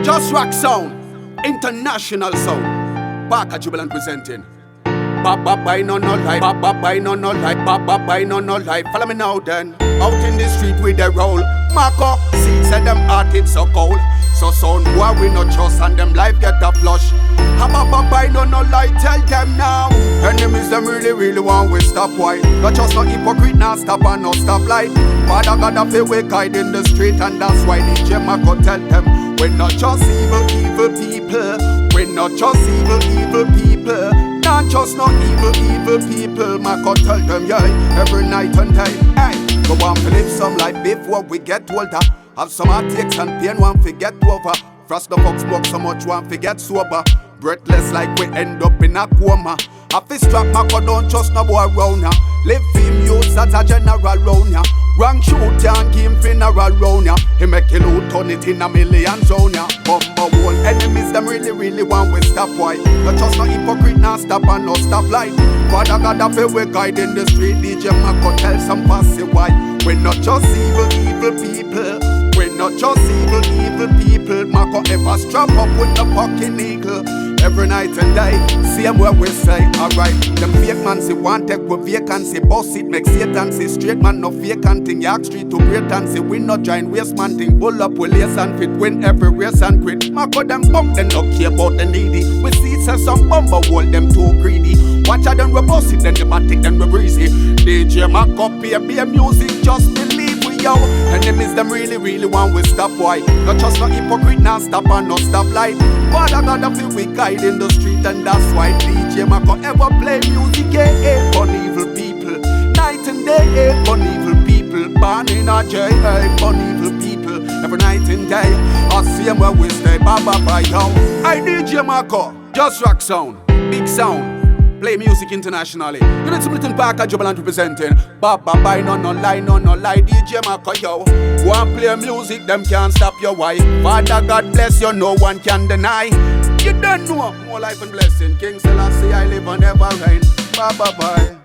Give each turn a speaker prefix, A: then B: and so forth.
A: Just rock sound, international sound. Parka Jubilant presenting. Baba by no life, Baba by no life, Baba by no life. Follow me now then. Out in the street with the roll. Marco, see said them heart it's so cold. So sound boy we no trust and them life get a flush. Baba by no light, tell them now. Enemies them really want we stop why. Not just no hypocrite, now stop and no stop light. Father God of the way guide in the street, and that's why DJ Marco tell them we're not just evil people. We're not just evil people. Not just no evil people. Marco tell them yeah, every night and day. Hey, go on to live some life before we get older. Have some heartaches and pain, one forget over. Frost the fuck smoke so much, one forget sober. Breathless like we end up in a coma. A fist strap Marco don't trust no boy round ya. Live film youths as a general round ya. Wrong shoot ya and give him funeral round ya. He make you loot turn it in a million zone ya. Bumper wall enemies them really want we stop why. Not just no hypocrite now stop and no stop light. Father God of the way guide in the street. DJ Marco tell some passy why. We're not just evil people. We're not just evil people. Marco ever strap up with the fucking eagle. Every night and day, same where we say, alright. Them fake man say one take with vacancy. Boss it make Satan say straight man no vacant thing. York Street to great and say we not join waste man thing. Pull up with lace and fit, win every race and quit. Marco them bump, them no care about the needy. We see say some bumper wall them too greedy. Watch out them we boss it, then they batik, then we breezy. DJ Marco pay music, just believe we yo. Enemies them really want we stop why. Not just no hypocrite now stop and no stop light. Father God of the we guide in the street, and that's why DJ Marco ever play music. Fun evil people, night and day. Fun evil people, born in a jail. Fun evil people, every night and day. I see them where we stay, bye yo. I DJ Marco, just rock sound, big sound. Play music internationally. You know some little Parka Jubilant representing. Baba by no lie, DJ Marco yo. Go and play music, them can't stop your wife. Father God bless you, no one can deny. You don't know more life and blessing. King Selassie I live on ever reign. Bye.